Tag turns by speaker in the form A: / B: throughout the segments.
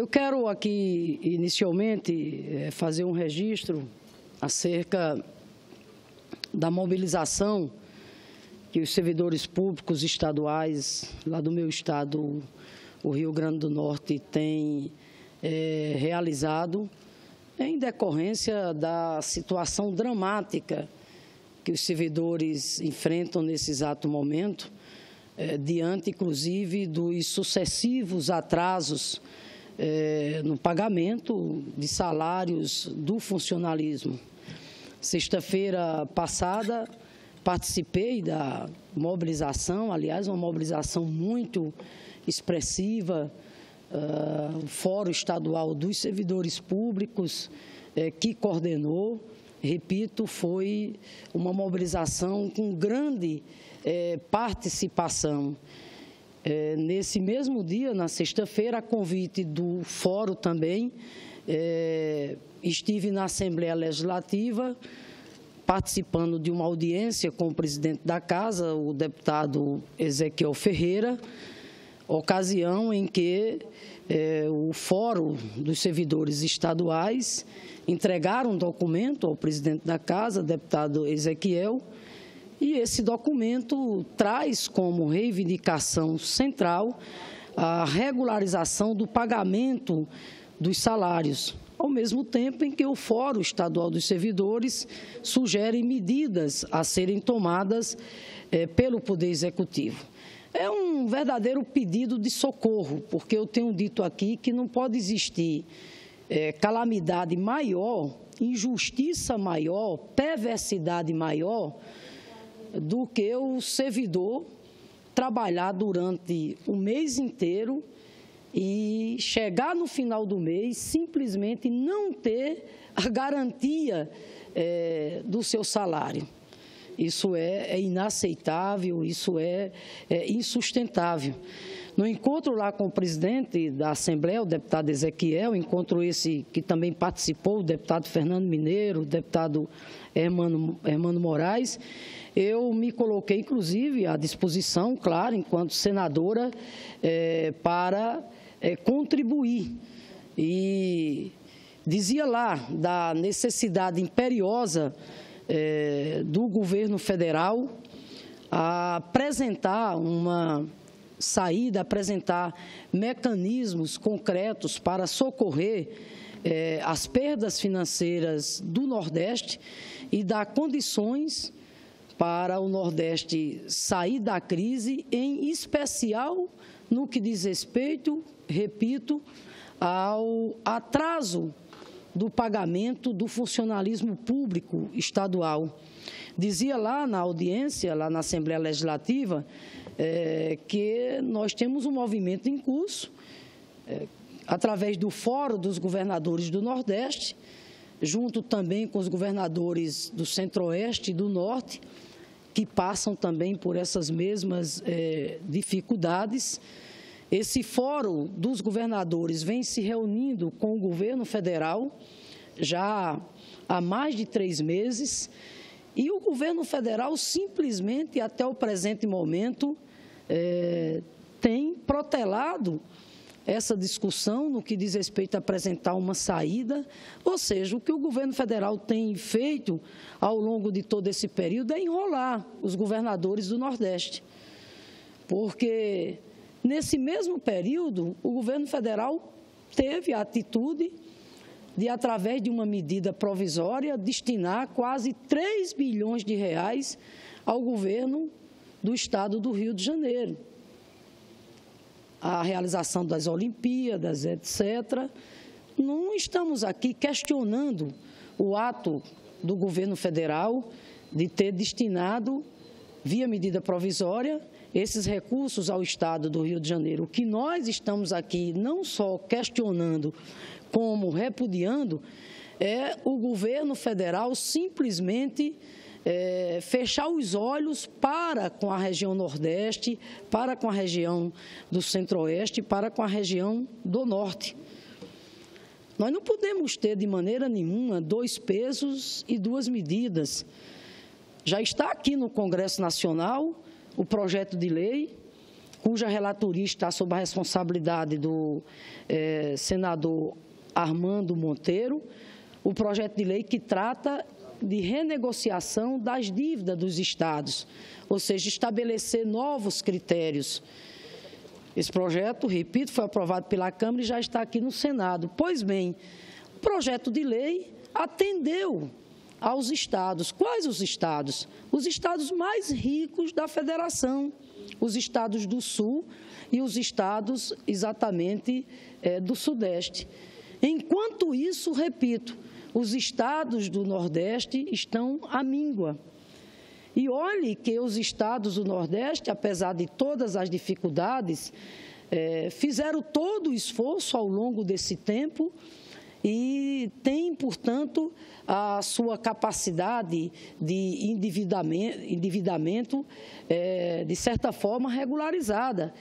A: Eu quero aqui, inicialmente, fazer um registro acerca da mobilização que os servidores públicos estaduais, lá do meu estado, o Rio Grande do Norte, têm realizado em decorrência da situação dramática que os servidores enfrentam nesse exato momento, diante, inclusive, dos sucessivos atrasos no pagamento de salários do funcionalismo. Sexta-feira passada, participei da mobilização, aliás, uma mobilização muito expressiva, o Fórum Estadual dos Servidores Públicos, que coordenou. Repito, foi uma mobilização com grande participação. Nesse mesmo dia, na sexta-feira, a convite do Fórum também, estive na Assembleia Legislativa, participando de uma audiência com o presidente da Casa, o deputado Ezequiel Ferreira, ocasião em que o Fórum dos Servidores Estaduais entregaram um documento ao presidente da Casa, deputado Ezequiel, e esse documento traz como reivindicação central a regularização do pagamento dos salários, ao mesmo tempo em que o Fórum Estadual dos Servidores sugere medidas a serem tomadas pelo Poder Executivo. É um verdadeiro pedido de socorro, porque eu tenho dito aqui que não pode existir calamidade maior, injustiça maior, perversidade maior do que o servidor trabalhar durante o mês inteiro e chegar no final do mês simplesmente não ter a garantia do seu salário. Isso é inaceitável, isso é insustentável. No encontro lá com o presidente da Assembleia, o deputado Ezequiel, encontro esse que também participou, o deputado Fernando Mineiro, o deputado Hermano Moraes, eu me coloquei, inclusive, à disposição, claro, enquanto senadora, para contribuir. E dizia lá da necessidade imperiosa do governo federal a apresentar uma saída, apresentar mecanismos concretos para socorrer as perdas financeiras do Nordeste e dar condições para o Nordeste sair da crise, em especial no que diz respeito, repito, ao atraso do pagamento do funcionalismo público estadual. Dizia lá na audiência, lá na Assembleia Legislativa, que nós temos um movimento em curso, através do Fórum dos Governadores do Nordeste, junto também com os governadores do Centro-Oeste e do Norte, que passam também por essas mesmas dificuldades. Esse Fórum dos Governadores vem se reunindo com o governo federal já há mais de 3 meses, e o governo federal simplesmente, até o presente momento, tem protelado essa discussão no que diz respeito a apresentar uma saída, ou seja, o que o governo federal tem feito ao longo de todo esse período é enrolar os governadores do Nordeste, porque nesse mesmo período o governo federal teve a atitude de, através de uma medida provisória, destinar quase 3 bilhões de reais ao governo do estado do Rio de Janeiro. A realização das Olimpíadas, etc. Não estamos aqui questionando o ato do governo federal de ter destinado, via medida provisória, esses recursos ao estado do Rio de Janeiro. O que nós estamos aqui não só questionando, como repudiando, é o governo federal simplesmente fechar os olhos para com a região Nordeste, para com a região do Centro-Oeste, para com a região do Norte. Nós não podemos ter, de maneira nenhuma, 2 pesos e 2 medidas. Já está aqui no Congresso Nacional o projeto de lei cuja relatoria está sob a responsabilidade do senador Armando Monteiro, o projeto de lei que trata de renegociação das dívidas dos estados, ou seja, estabelecer novos critérios. Esse projeto, repito, foi aprovado pela Câmara e já está aqui no Senado. Pois bem, o projeto de lei atendeu aos estados. Quais os estados? Os estados mais ricos da federação, os estados do Sul e os estados, exatamente, do Sudeste. Enquanto isso, repito, os estados do Nordeste estão à míngua. E olhe que os estados do Nordeste, apesar de todas as dificuldades, fizeram todo o esforço ao longo desse tempo e têm, portanto, a sua capacidade de endividamento de certa forma, regularizada.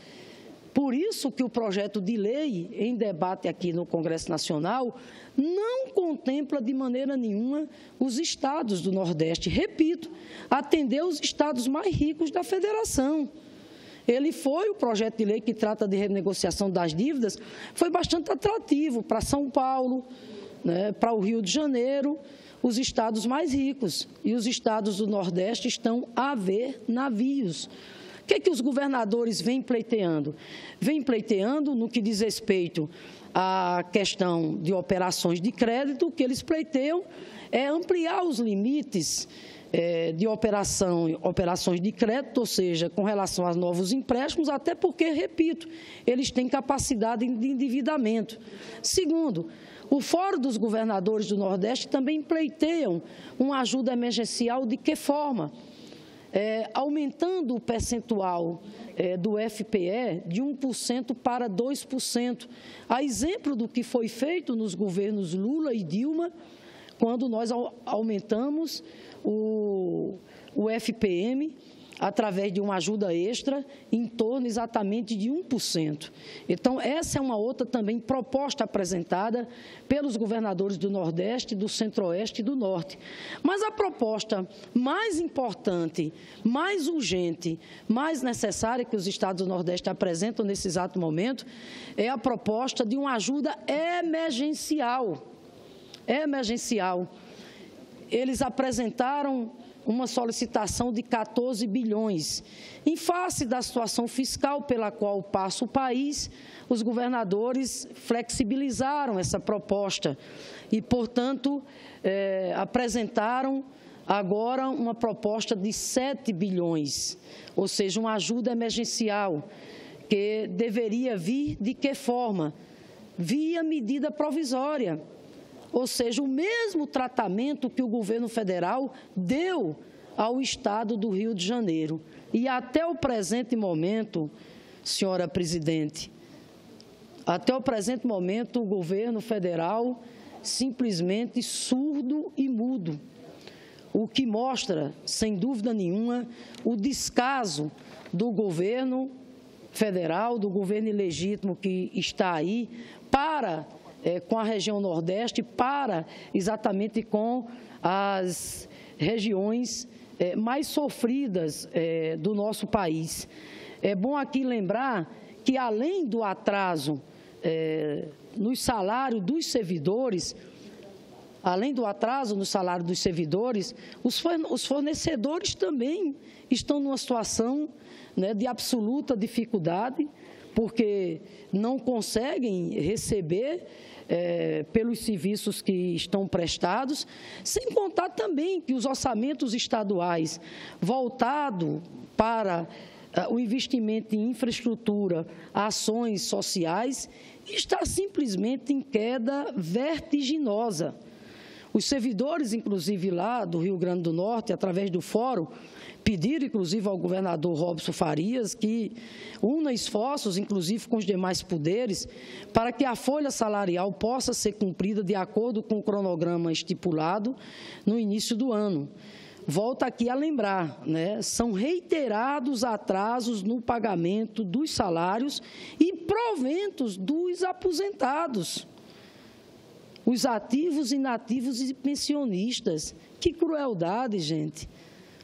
A: Por isso que o projeto de lei em debate aqui no Congresso Nacional não contempla de maneira nenhuma os estados do Nordeste. Repito, atendeu os estados mais ricos da federação. O projeto de lei que trata de renegociação das dívidas, foi bastante atrativo para São Paulo, né, para o Rio de Janeiro, os estados mais ricos. E os estados do Nordeste estão a ver navios. O que é que os governadores vêm pleiteando? Vêm pleiteando no que diz respeito à questão de operações de crédito, o que eles pleiteiam é ampliar os limites de operações de crédito, ou seja, com relação aos novos empréstimos, até porque, repito, eles têm capacidade de endividamento. Segundo, o Fórum dos Governadores do Nordeste também pleiteiam uma ajuda emergencial de que forma? Aumentando o percentual do FPE de 1% para 2%, a exemplo do que foi feito nos governos Lula e Dilma, quando nós aumentamos o FPM através de uma ajuda extra em torno exatamente de 1%. Então, essa é uma outra também proposta apresentada pelos governadores do Nordeste, do Centro-Oeste e do Norte. Mas a proposta mais importante, mais urgente, mais necessária que os estados do Nordeste apresentam nesse exato momento é a proposta de uma ajuda emergencial. Eles apresentaram uma solicitação de 14 bilhões. Em face da situação fiscal pela qual passa o país, os governadores flexibilizaram essa proposta e, portanto, apresentaram agora uma proposta de 7 bilhões, ou seja, uma ajuda emergencial, que deveria vir de que forma? Via medida provisória. Ou seja, o mesmo tratamento que o governo federal deu ao estado do Rio de Janeiro. E até o presente momento, senhora presidente, até o presente momento o governo federal simplesmente surdo e mudo, o que mostra, sem dúvida nenhuma, o descaso do governo federal, do governo ilegítimo que está aí com a região Nordeste, exatamente com as regiões mais sofridas do nosso país. É bom aqui lembrar que, além do atraso no salário dos servidores, os fornecedores também estão numa situação de absoluta dificuldade, porque não conseguem receber pelos serviços que estão prestados, sem contar também que os orçamentos estaduais voltados para o investimento em infraestrutura, ações sociais, está simplesmente em queda vertiginosa. Os servidores, inclusive lá do Rio Grande do Norte, através do Fórum, pediram, inclusive, ao governador Robson Farias que una esforços, inclusive com os demais poderes, para que a folha salarial possa ser cumprida de acordo com o cronograma estipulado no início do ano. Volto aqui a lembrar, são reiterados atrasos no pagamento dos salários e proventos dos aposentados, os ativos, inativos e pensionistas. Que crueldade, gente!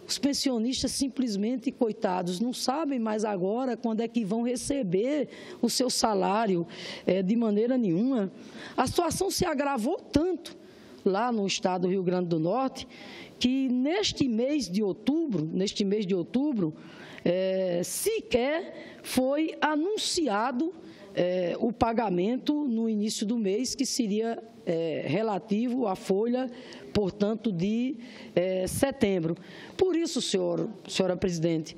A: Os pensionistas simplesmente, coitados, não sabem mais agora quando é que vão receber o seu salário de maneira nenhuma. A situação se agravou tanto lá no estado do Rio Grande do Norte que neste mês de outubro, sequer foi anunciado o pagamento no início do mês, que seria relativo à folha, portanto, de setembro. Por isso, senhora presidente,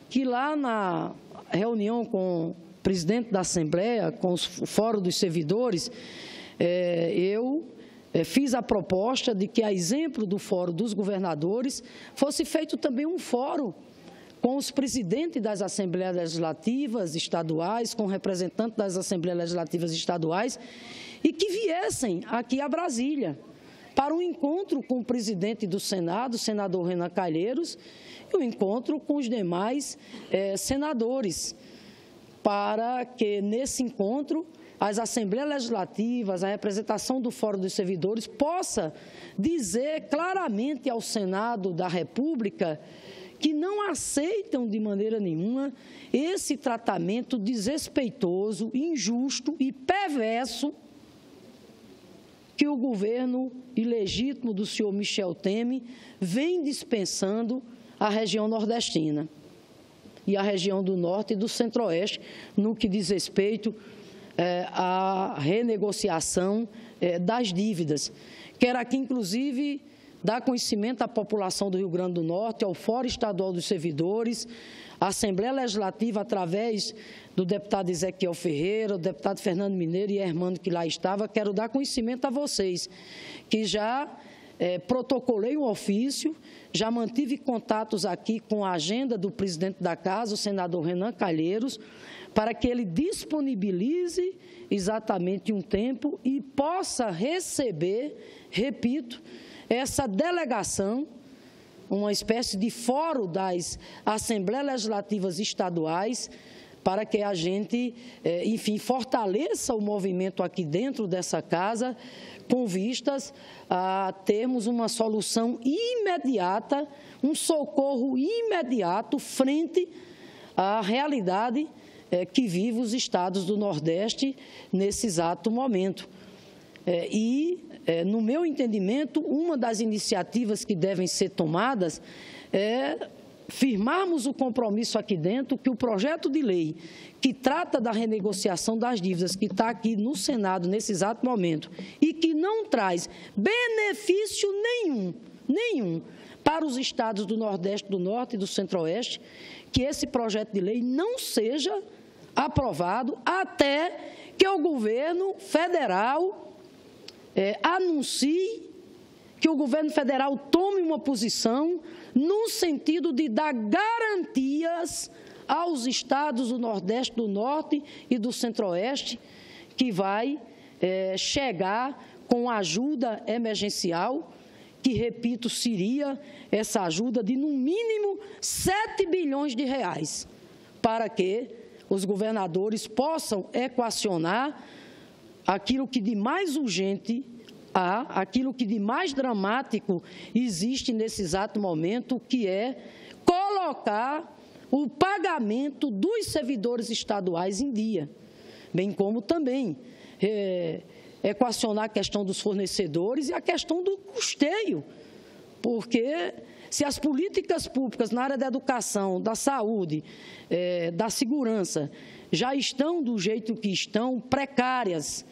A: que lá na reunião com o presidente da Assembleia, com o Fórum dos Servidores, eu fiz a proposta de que, a exemplo do Fórum dos Governadores, fosse feito também um fórum com os presidentes das Assembleias Legislativas estaduais, com representantes das Assembleias Legislativas estaduais, e que viessem aqui a Brasília para um encontro com o presidente do Senado, o senador Renan Calheiros, e um encontro com os demais senadores, para que, nesse encontro, as Assembleias Legislativas, a representação do Fórum dos Servidores, possa dizer claramente ao Senado da República que não aceitam de maneira nenhuma esse tratamento desrespeitoso, injusto e perverso que o governo ilegítimo do senhor Michel Temer vem dispensando à região nordestina e à região do Norte e do Centro-Oeste, no que diz respeito à renegociação das dívidas. Quero aqui, inclusive, dar conhecimento à população do Rio Grande do Norte, ao Fórum Estadual dos Servidores, à Assembleia Legislativa, através do deputado Ezequiel Ferreira, o deputado Fernando Mineiro e Hermano, que lá estava. Quero dar conhecimento a vocês, que já protocolei um ofício, já mantive contatos aqui com a agenda do presidente da Casa, o senador Renan Calheiros, para que ele disponibilize exatamente um tempo e possa receber, repito, essa delegação, uma espécie de fórum das Assembleias Legislativas estaduais, para que a gente, enfim, fortaleça o movimento aqui dentro dessa casa, com vistas a termos uma solução imediata, um socorro imediato frente à realidade que vive os estados do Nordeste nesse exato momento. No meu entendimento, uma das iniciativas que devem ser tomadas é firmarmos o compromisso aqui dentro que o projeto de lei que trata da renegociação das dívidas, que está aqui no Senado nesse exato momento, e que não traz benefício nenhum para os estados do Nordeste, do Norte e do Centro-Oeste, que esse projeto de lei não seja aprovado até que o governo federal anuncie, que o governo federal tome uma posição no sentido de dar garantias aos estados do Nordeste, do Norte e do Centro-Oeste, que vai chegar com ajuda emergencial, que, repito, seria essa ajuda de, no mínimo, 7 bilhões de reais, para que os governadores possam equacionar aquilo que de mais urgente há, aquilo que de mais dramático existe nesse exato momento, que é colocar o pagamento dos servidores estaduais em dia, bem como também equacionar a questão dos fornecedores e a questão do custeio, porque se as políticas públicas na área da educação, da saúde, da segurança, já estão do jeito que estão, precárias,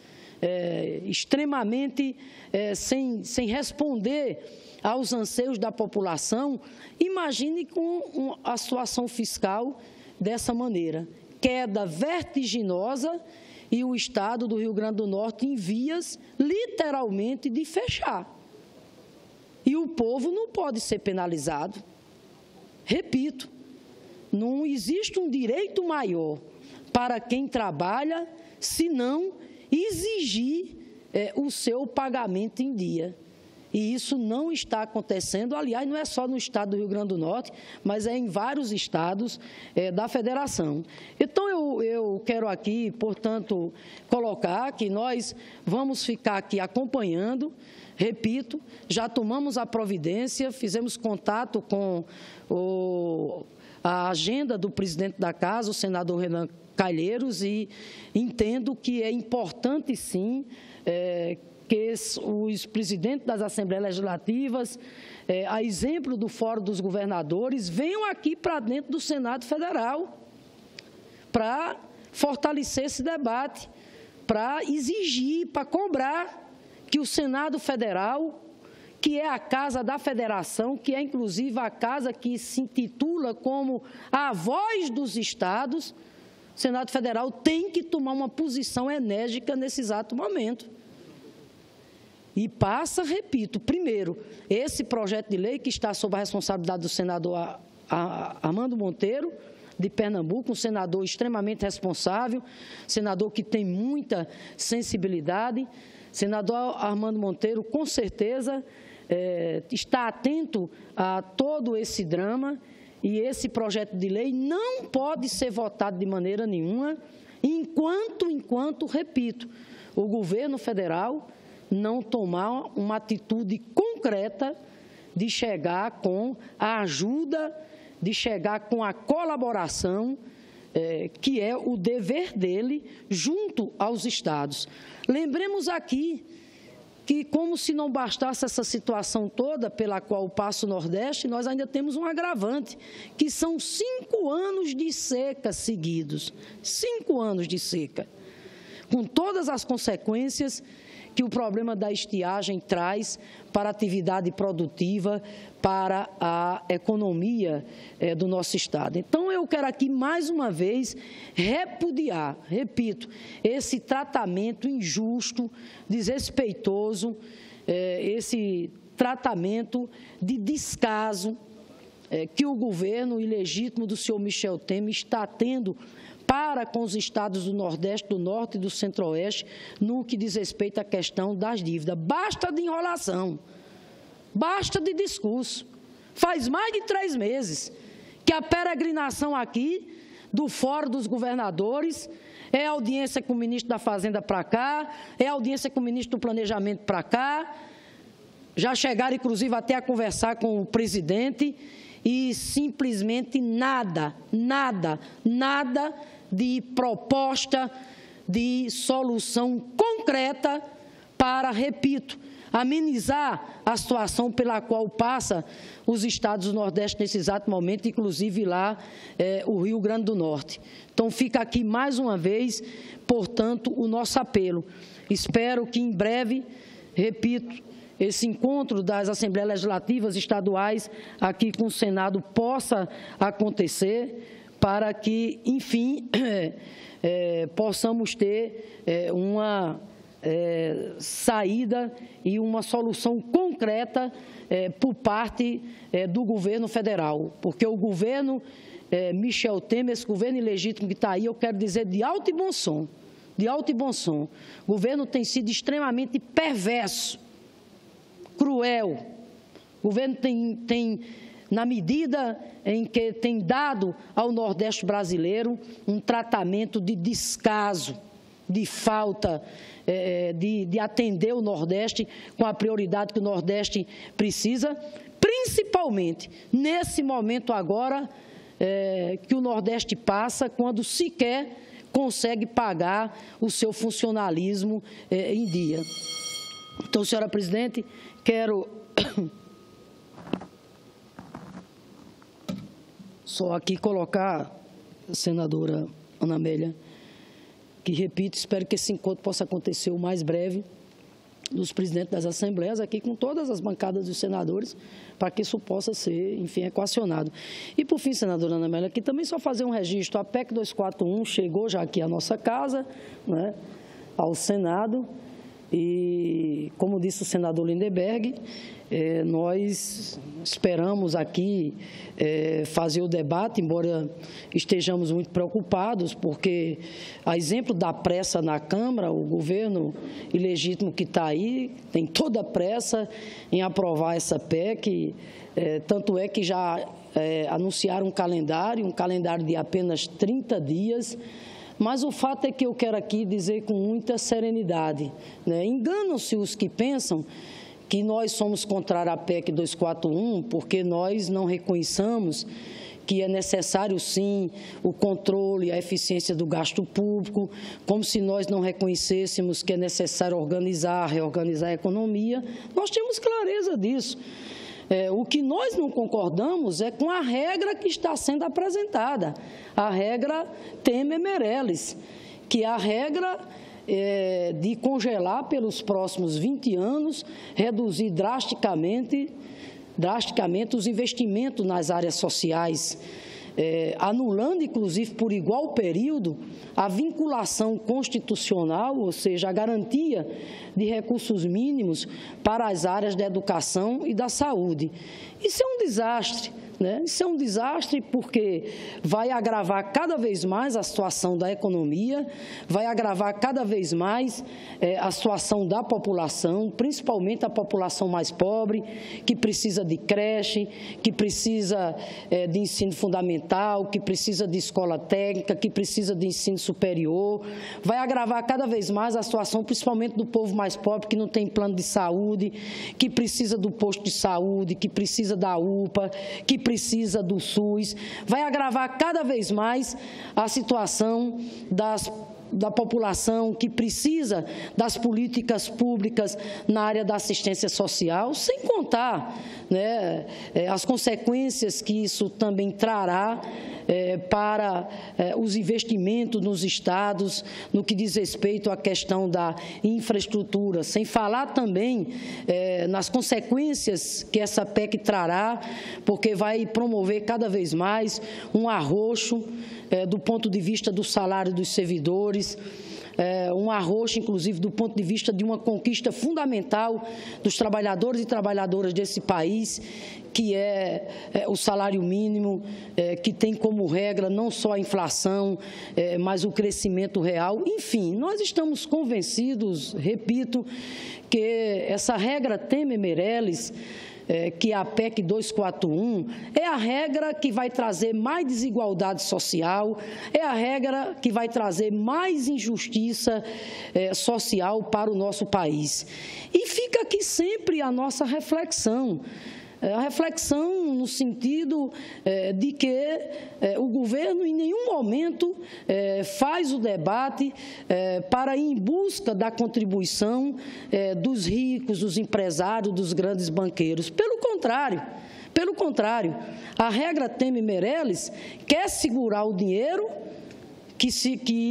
A: extremamente sem responder aos anseios da população, imagine com a situação fiscal dessa maneira. Queda vertiginosa e o estado do Rio Grande do Norte em vias, literalmente, de fechar. E o povo não pode ser penalizado. Repito, não existe um direito maior para quem trabalha, senão exigir o seu pagamento em dia. E isso não está acontecendo, aliás, não é só no estado do Rio Grande do Norte, mas é em vários estados da federação. Então, eu quero aqui, portanto, colocar que nós vamos ficar aqui acompanhando. Repito, já tomamos a providência, fizemos contato com a agenda do presidente da Casa, o senador Renan Calheiros, e entendo que é importante, sim, que os presidentes das Assembleias Legislativas, a exemplo do Fórum dos Governadores, venham aqui para dentro do Senado Federal para fortalecer esse debate, para exigir, para cobrar que o Senado Federal, que é a Casa da Federação, que é inclusive a casa que se intitula como a voz dos estados, o Senado Federal tem que tomar uma posição enérgica nesse exato momento. E passa, repito, primeiro, esse projeto de lei que está sob a responsabilidade do senador Armando Monteiro, de Pernambuco, um senador extremamente responsável, senador que tem muita sensibilidade. Senador Armando Monteiro, com certeza, está atento a todo esse drama, e esse projeto de lei não pode ser votado de maneira nenhuma enquanto, repito, o governo federal não tomar uma atitude concreta de chegar com a ajuda, de chegar com a colaboração, que é o dever dele junto aos estados. Lembremos aqui que, como se não bastasse essa situação toda pela qual passa o Nordeste, nós ainda temos um agravante, que são 5 anos de seca seguidos, 5 anos de seca, com todas as consequências que o problema da estiagem traz para a atividade produtiva, para a economia do nosso estado. Então, eu quero aqui, mais uma vez, repudiar, repito, esse tratamento injusto, desrespeitoso, esse tratamento de descaso que o governo ilegítimo do senhor Michel Temer está tendo para com os estados do Nordeste, do Norte e do Centro-Oeste, no que diz respeito à questão das dívidas. Basta de enrolação, basta de discurso. Faz mais de 3 meses que a peregrinação aqui do Fórum dos Governadores é audiência com o ministro da Fazenda para cá, é audiência com o ministro do Planejamento para cá, já chegaram, inclusive, até a conversar com o presidente, e simplesmente nada de proposta, de solução concreta para, repito, amenizar a situação pela qual passa os estados do Nordeste nesse exato momento, inclusive lá o Rio Grande do Norte. Então, fica aqui mais uma vez, portanto, o nosso apelo. Espero que em breve, repito, esse encontro das Assembleias Legislativas estaduais aqui com o Senado possa acontecer, para que, enfim, possamos ter uma saída e uma solução concreta por parte do governo federal, porque o governo Michel Temer, esse governo ilegítimo que está aí, eu quero dizer de alto e bom som, o governo tem sido extremamente perverso, cruel, o governo tem na medida em que tem dado ao Nordeste brasileiro um tratamento de descaso, de falta de atender o Nordeste com a prioridade que o Nordeste precisa, principalmente nesse momento agora que o Nordeste passa, quando sequer consegue pagar o seu funcionalismo em dia. Então, senhora presidente, quero só aqui colocar, senadora Ana Amélia, que, repito, espero que esse encontro possa acontecer o mais breve dos presidentes das Assembleias, aqui com todas as bancadas dos senadores, para que isso possa ser, enfim, equacionado. E, por fim, senadora Ana Amélia, aqui também só fazer um registro. A PEC 241 chegou já aqui à nossa casa, né, ao Senado, E, como disse o senador Lindenberg, nós esperamos aqui fazer o debate, embora estejamos muito preocupados, porque, a exemplo da pressa na Câmara, o governo ilegítimo que está aí tem toda a pressa em aprovar essa PEC, tanto é que já anunciaram um calendário de apenas 30 dias, mas o fato é que eu quero aqui dizer com muita serenidade, né? Enganam-se os que pensam que nós somos contrários à PEC 241 porque nós não reconheçamos que é necessário, sim, o controle e a eficiência do gasto público, como se nós não reconhecêssemos que é necessário reorganizar a economia. Nós temos clareza disso. O que nós não concordamos é com a regra que está sendo apresentada, a regra Temer-Meirelles, que é a regra de congelar pelos próximos 20 anos, reduzir drasticamente os investimentos nas áreas sociais, anulando, inclusive, por igual período, a vinculação constitucional, ou seja, a garantia de recursos mínimos para as áreas da educação e da saúde. Isso é um desastre, né? Isso é um desastre porque vai agravar cada vez mais a situação da economia, vai agravar cada vez mais a situação da população, principalmente a população mais pobre, que precisa de creche, que precisa de ensino fundamental, que precisa de escola técnica, que precisa de ensino superior. Vai agravar cada vez mais a situação, principalmente do povo mais pobre, que não tem plano de saúde, que precisa do posto de saúde, que precisa da UPA, que precisa do SUS, vai agravar cada vez mais a situação da população que precisa das políticas públicas na área da assistência social, sem contar, né, as consequências que isso também trará para os investimentos nos estados, no que diz respeito à questão da infraestrutura, sem falar também nas consequências que essa PEC trará, porque vai promover cada vez mais um arroxo do ponto de vista do salário dos servidores, um arroxo, inclusive, do ponto de vista de uma conquista fundamental dos trabalhadores e trabalhadoras desse país, que é o salário mínimo, que tem como regra não só a inflação, mas o crescimento real. Enfim, nós estamos convencidos, repito, que essa regra Temer-Meirelles, que a PEC 241, é a regra que vai trazer mais desigualdade social, é a regra que vai trazer mais injustiça social para o nosso país. E fica aqui sempre a nossa reflexão. A reflexão no sentido de que o governo em nenhum momento faz o debate para ir em busca da contribuição dos ricos, dos empresários, dos grandes banqueiros. Pelo contrário, a regra Temer-Meirelles quer segurar o dinheiro que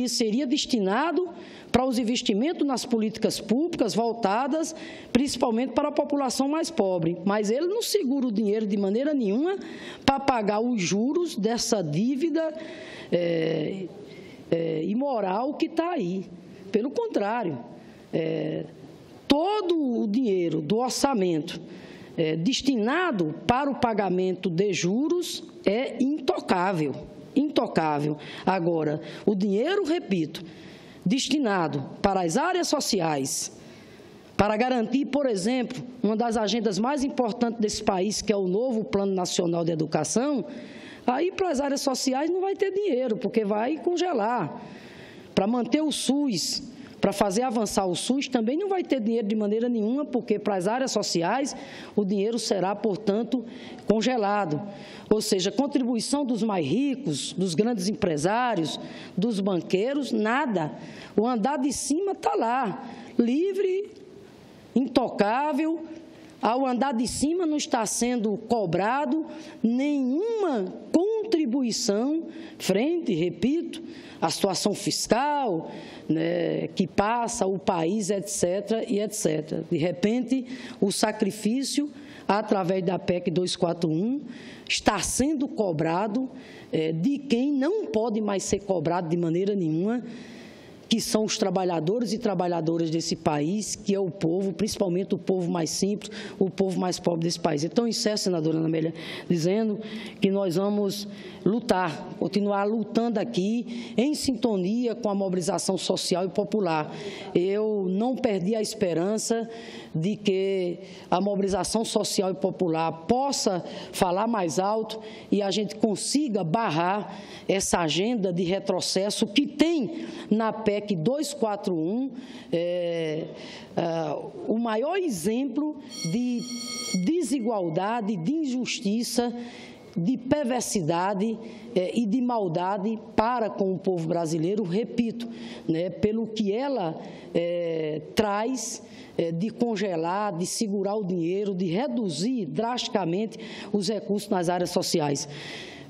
A: seria destinado para os investimentos nas políticas públicas voltadas principalmente para a população mais pobre. Mas ele não segura o dinheiro de maneira nenhuma para pagar os juros dessa dívida imoral que está aí. Pelo contrário, todo o dinheiro do orçamento destinado para o pagamento de juros é intocável. Agora, o dinheiro, repito, destinado para as áreas sociais, para garantir, por exemplo, uma das agendas mais importantes desse país, que é o novo Plano Nacional de Educação, aí para as áreas sociais não vai ter dinheiro, porque vai congelar. Para manter o SUS, para fazer avançar o SUS, também não vai ter dinheiro de maneira nenhuma, porque para as áreas sociais o dinheiro será, portanto, congelado. Ou seja, contribuição dos mais ricos, dos grandes empresários, dos banqueiros, nada. O andar de cima está lá, livre, intocável. Ao andar de cima não está sendo cobrado nenhuma contribuição frente, repito, à situação fiscal, né, que passa o país, etc. e etc. De repente, o sacrifício, através da PEC 241, está sendo cobrado de quem não pode mais ser cobrado de maneira nenhuma, que são os trabalhadores e trabalhadoras desse país, que é o povo, principalmente o povo mais simples, o povo mais pobre desse país. Então, encerro, senadora Ana Amélia, dizendo que nós vamos lutar, continuar lutando aqui, em sintonia com a mobilização social e popular. Eu não perdi a esperança de que a mobilização social e popular possa falar mais alto e a gente consiga barrar essa agenda de retrocesso que tem na PEC 241 o maior exemplo de desigualdade, de injustiça, de perversidade e de maldade para com o povo brasileiro, repito, pelo que ela traz de congelar, de segurar o dinheiro, de reduzir drasticamente os recursos nas áreas sociais.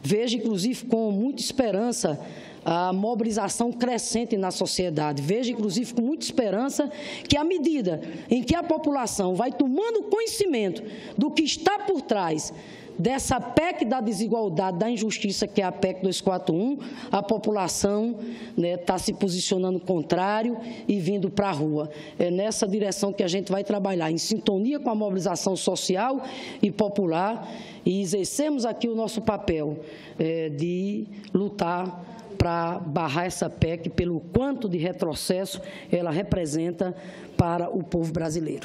A: Vejo, inclusive, com muita esperança a mobilização crescente na sociedade. Vejo, inclusive, com muita esperança que, à medida em que a população vai tomando conhecimento do que está por trás dessa PEC da desigualdade, da injustiça, que é a PEC 241, a população está se posicionando contrário e vindo para a rua. É nessa direção que a gente vai trabalhar, em sintonia com a mobilização social e popular, e exercemos aqui o nosso papel de lutar para barrar essa PEC pelo quanto de retrocesso ela representa para o povo brasileiro.